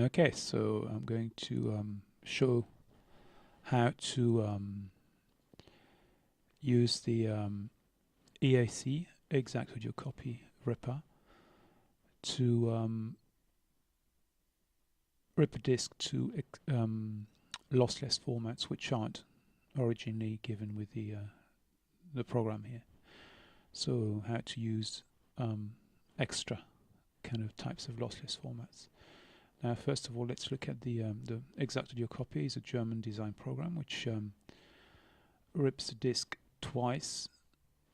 Okay, so I'm going to show how to use the EAC exact audio copy ripper to rip a disk to lossless formats which aren't originally given with the program here. So how to use extra kind of types of lossless formats. Now, first of all, let's look at the exact audio copy. Is a German design program which rips the disk twice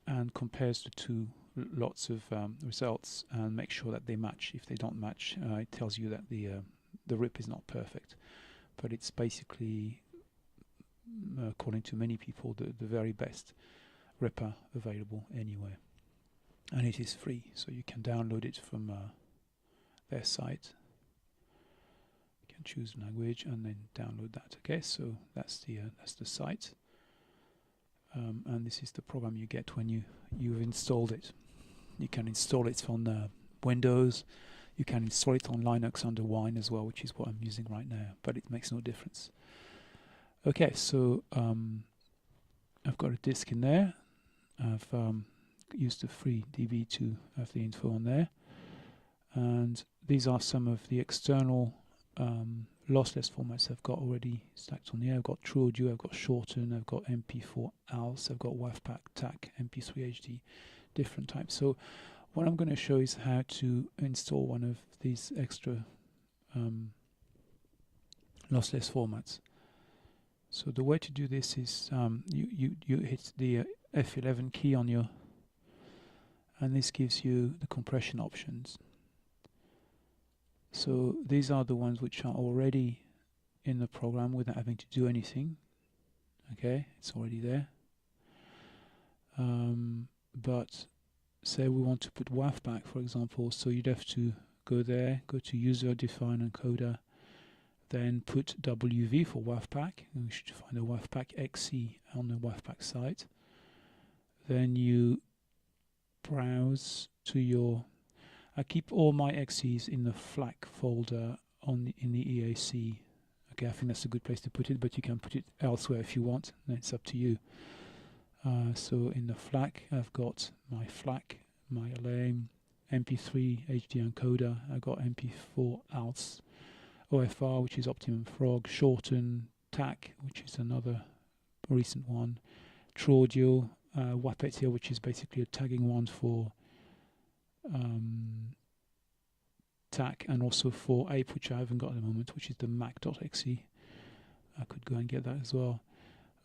and compares the two lots of results and makes sure that they match. If they don't match, it tells you that the rip is not perfect, but it's basically, according to many people, the very best ripper available anywhere, and it is free, so you can download it from their site. You can choose language and then download that. Okay, so that's the site, and this is the program you get when you've installed it. You can install it on Windows. You can install it on Linux under Wine as well, which is what I'm using right now, but it makes no difference. Okay, so I've got a disk in there. I've used the free DB to have the info on there, and these are some of the external lossless formats I've got already stacked on here. I've got True Audio, I've got Shorten, I've got MP4 ALS, I've got WAVPAC, TAC, MP3 HD, different types. So what I'm going to show is how to install one of these extra lossless formats. So the way to do this is you hit the F11 key on your, and this gives you the compression options. So these are the ones which are already in the program without having to do anything. Okay, it's already there. But say we want to put WAVPAC, for example, so you'd have to go there, go to user define encoder, then put WV for WAVPAC, and we should find a WAVPAC XC on the WAVPAC site. Then you browse to your, I keep all my XCs in the FLAC folder in the EAC. Okay, I think that's a good place to put it, but you can put it elsewhere if you want, and it's up to you. So in the FLAC, I've got my FLAC, my LAM, MP3 HD encoder, I've got MP4 ALS, OFR, which is Optimum Frog, Shorten, TAC, which is another recent one, True Audio, WAPETIA, which is basically a tagging one for TAC, and also for APE, which I haven't got at the moment, which is the Mac.exe. I could go and get that as well.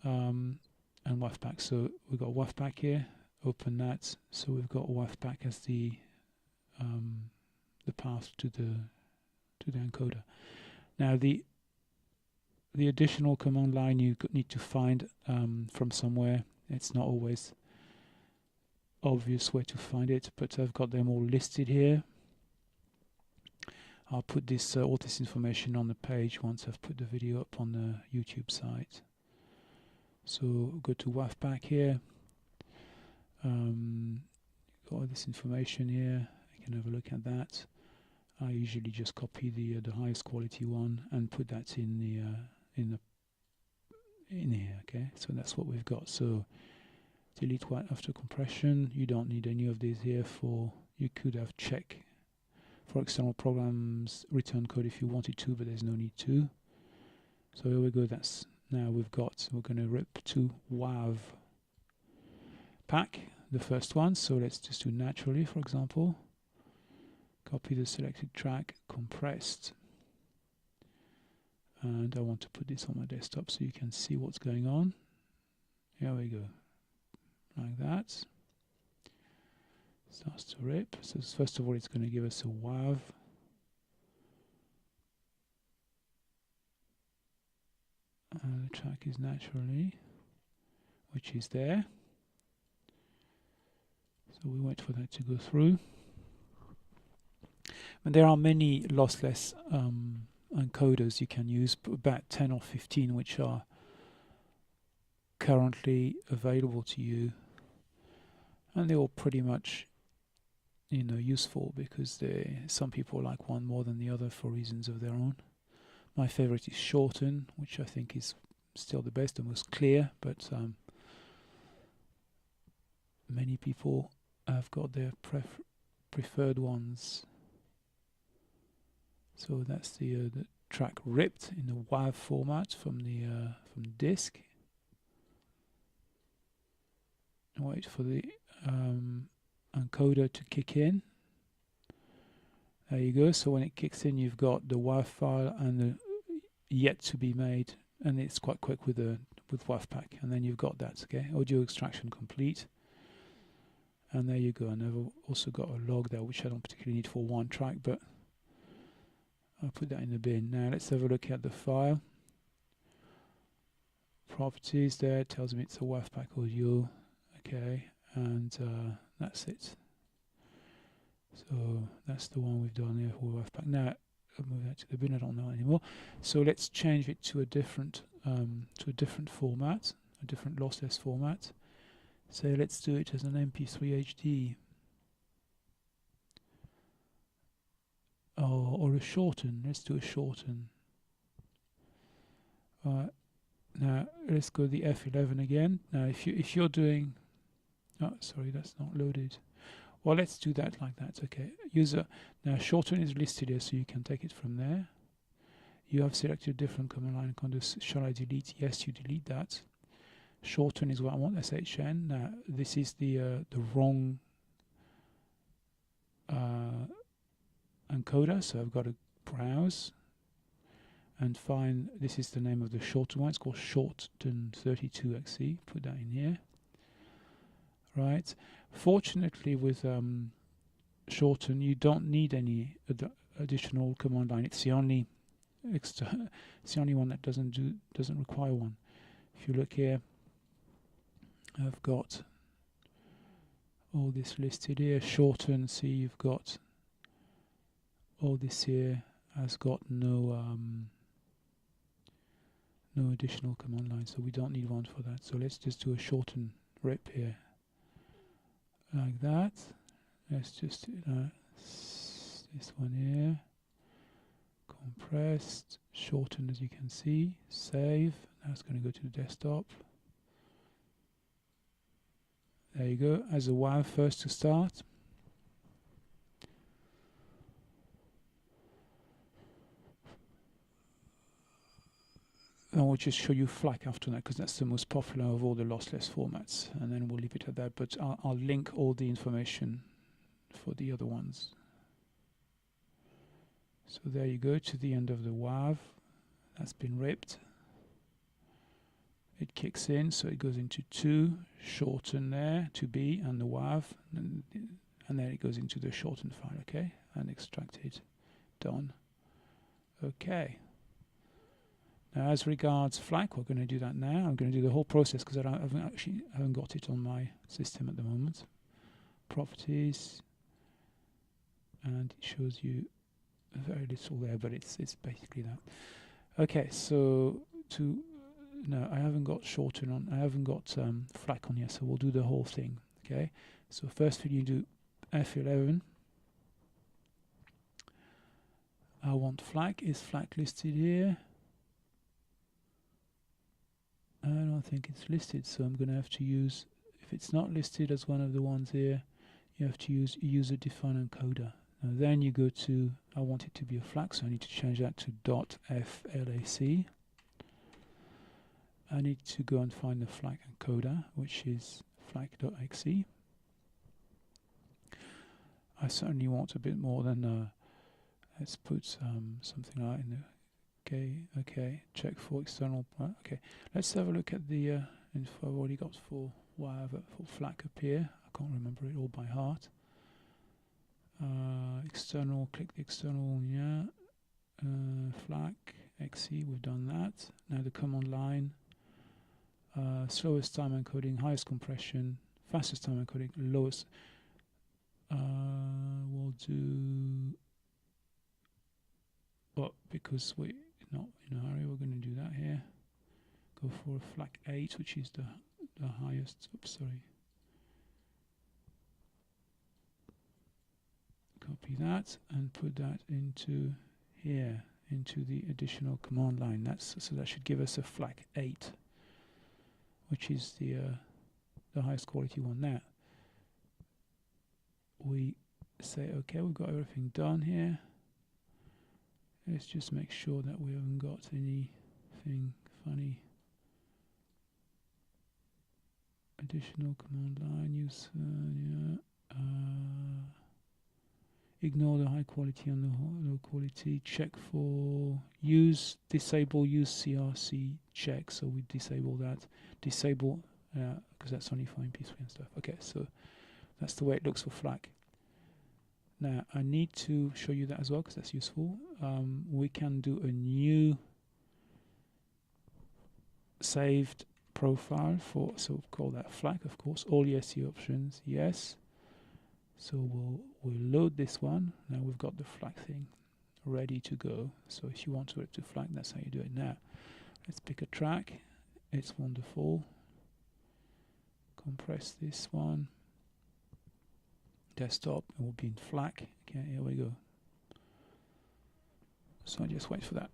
And WAVPAC. So we've got WAVPAC here. Open that. So we've got WAVPAC as the path to the encoder. Now the additional command line you need to find from somewhere. It's not always obvious where to find it, but I've got them all listed here. I'll put this all this information on the page once I've put the video up on the YouTube site. So go to WAVPAC here. Got all this information here. I can have a look at that. I usually just copy the highest quality one and put that in here. Okay, so that's what we've got. So delete one after compression. You don't need any of these here. You could have check for external programs return code if you wanted to, but there's no need to. So here we go. Now we're going to rip to WAVPAC, the first one. So let's just do naturally, for example. Copy the selected track, compressed. And I want to put this on my desktop so you can see what's going on. Here we go. Like that. Starts to rip. So first of all, it's going to give us a WAV. The track is naturally, which is there. So we wait for that to go through. And there are many lossless encoders you can use, about 10 or 15, which are currently available to you. And they all pretty much useful, because some people like one more than the other for reasons of their own. My favorite is shorten, which I think is still the best, the most clear, but many people have got their preferred ones. So that's the track ripped in the WAV format from the disk. Wait for the encoder to kick in. There you go. So when it kicks in, you've got the WAV file and the yet to be made, and it's quite quick with WAVPack. And then you've got that. Okay, audio extraction complete. And there you go. And I've also got a log there, which I don't particularly need for one track, but I'll put that in the bin. Now let's have a look at the file. Properties there, tells me it's a WAVPack audio. Okay, and that's it. So that's the one we've done here for WAVPack. Now I'll move that to the bin. I don't know anymore. So let's change it to a different format, a different lossless format. So let's do it as an MP3 HD. Or a shorten. Let's do a shorten. Now let's go the F11 again. Now if you're doing, oh sorry, that's not loaded. Well, let's do that like that. Okay. User. Now shorten is listed here, so you can take it from there. You have selected different command line encoders. Shall I delete? Yes, you delete that. Shorten is what I want. SHN. Now this is the wrong encoder, so I've got to browse and find, this is the name of the shorten one. It's called shorten 32XC. Put that in here. Right. Fortunately, with shorten, you don't need any additional command line. It's the only one that doesn't require one. If you look here, I've got all this listed here. Shorten. See, you've got all this here. Has got no additional command line, so we don't need one for that. So let's just do a shorten rip here, like that. Let's just do this one here. Compressed, shorten, as you can see. Save. Now it's going to go to the desktop. There you go. As a WAV first to start. And we'll just show you FLAC after that, because that's the most popular of all the lossless formats, and then we'll leave it at that. But I'll link all the information for the other ones. So there you go, to the end of the WAV. That's been ripped. It kicks in, so it goes into 2, shorten there, 2B, and the WAV, and then it goes into the shortened file, okay, and extracted. Done. Okay. Now, as regards FLAC, we're going to do that now. I'm going to do the whole process because I haven't got it on my system at the moment. Properties, and it shows you very little there, but it's basically that. Okay, so no, I haven't got shorten on. I haven't got FLAC on yet, so we'll do the whole thing. Okay, so first you do F11. I want FLAC. Is FLAC listed here? I don't think it's listed, so I'm going to have to use, if it's not listed as one of the ones here, you have to use user-defined encoder. Now then you go to, I want it to be a FLAC, so I need to change that to .FLAC. I need to go and find the FLAC encoder, which is FLAC.exe. I certainly want a bit more than, let's put something like in the, okay, check for external, okay. Let's have a look at the info I've already got for WAV, for FLAC up here. I can't remember it all by heart. External, click the external, yeah. FLAC, exe, we've done that. Now the command line, slowest time encoding, highest compression, fastest time encoding, lowest. We'll do, well, because we're not in a hurry, we're going to do that here. Go for a FLAC 8, which is the highest. Oops, sorry. copy that and put that into here, into the additional command line. So that should give us a FLAC 8, which is the highest quality one. Now we say okay, we've got everything done here. Let's just make sure that we haven't got anything funny. Additional command line, use ignore the high quality on the low quality, check for disable use CRC check, so we disable that, because that's only for MP3 and stuff. Okay, so that's the way it looks for FLAC. Now I need to show you that as well because that's useful. We can do a new saved profile for, so we'll call that FLAC, of course. All EAC options, yes. So we'll load this one. Now we've got the FLAC thing ready to go. So if you want to rip to FLAC, that's how you do it. Now let's pick a track. It's wonderful. Compress this one. Desktop, it will be in FLAC. Okay, here we go. So I just wait for that.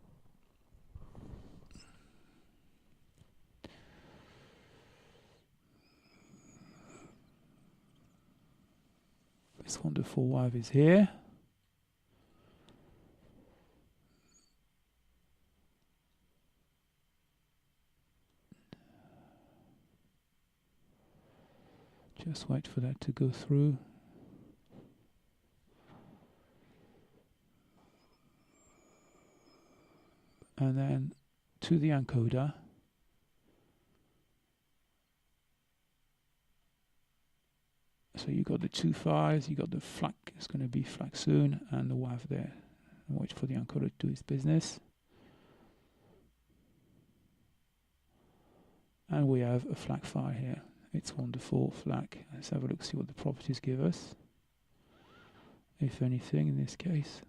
This wonderful WAV is here. Just wait for that to go through. And then to the encoder. So you got the two files, you got the FLAC, it's going to be FLAC soon, and the WAV there. And wait for the encoder to do its business. And we have a FLAC file here. It's wonderful, FLAC. Let's have a look, see what the properties give us. If anything, in this case.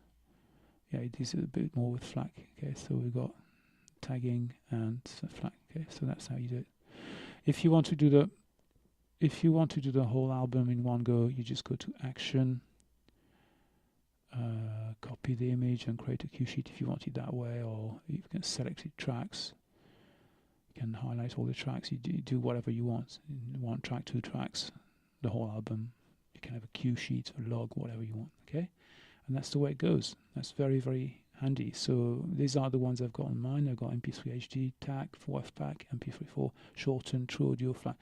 Yeah, it is a bit more with FLAC. Okay, so we've got tagging and FLAC. Okay, so that's how you do it. If you want to do the whole album in one go, you just go to Action, copy the image, and create a cue sheet if you want it that way. Or you can select the tracks. You can highlight all the tracks. You do whatever you want. One track, two tracks, the whole album. You can have a cue sheet, a log, whatever you want. Okay. And that's the way it goes. That's very, very handy. So these are the ones I've got on mine. I've got MP3 HD, TAC, WAV-PAC, MP3-4, shortened, True Audio, FLAC.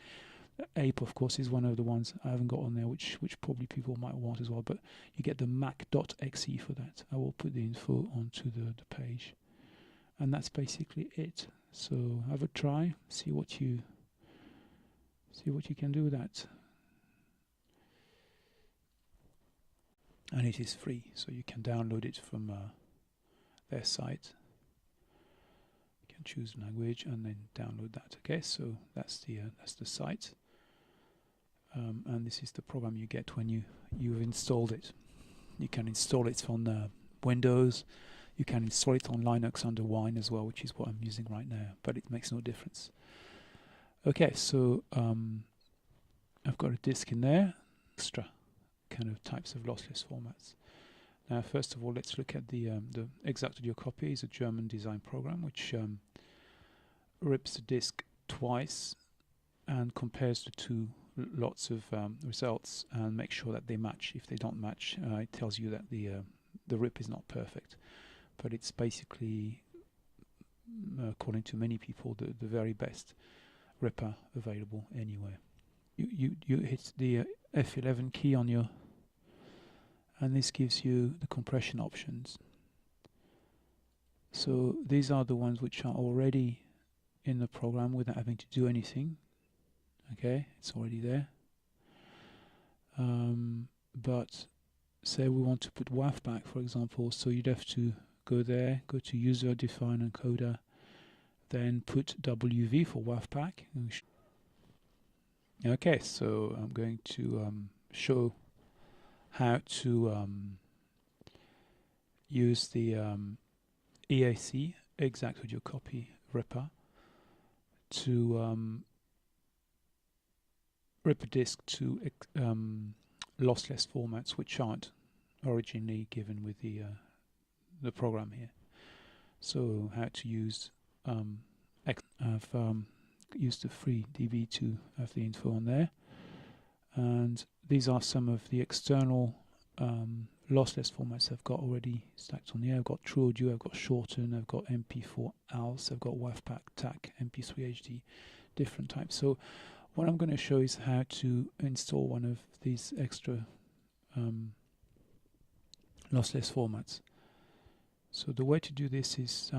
Ape, of course, is one of the ones I haven't got on there, which probably people might want as well. But you get the mac.exe for that. I will put the info onto the page. And that's basically it. So have a try, see what you can do with that. And it is free, so you can download it from their site. You can choose language and then download that. Okay, so that's the site, and this is the program you get when you've installed it. You can install it on Windows. You can install it on Linux under Wine as well, which is what I'm using right now. But it makes no difference. Okay, so I've got a disk in there, extra kind of types of lossless formats. Now, first of all, let's look at the Exact Audio Copy is a German design program which rips the disk twice and compares the two lots of results and makes sure that they match. If they don't match, it tells you that the rip is not perfect. But it's basically, according to many people, the very best ripper available anywhere. You hit the F11 key on your, and this gives you the compression options. So these are the ones which are already in the program without having to do anything. Okay, it's already there. But say we want to put WAV-PAC, for example, so you'd have to go there, go to User Define Encoder, then put WV for WAV-PAC. Okay, so I'm going to show how to use the EAC Exact Audio Copy ripper to rip a disk to lossless formats which aren't originally given with the program here. So how to use I've used the free DB to have the info on there, and these are some of the external lossless formats I've got already stacked on here. I've got True Audio, I've got Shorten, I've got MP4 ALS, I've got WAV-PAC, TAC, MP3 HD, different types. So what I'm going to show is how to install one of these extra lossless formats. So the way to do this is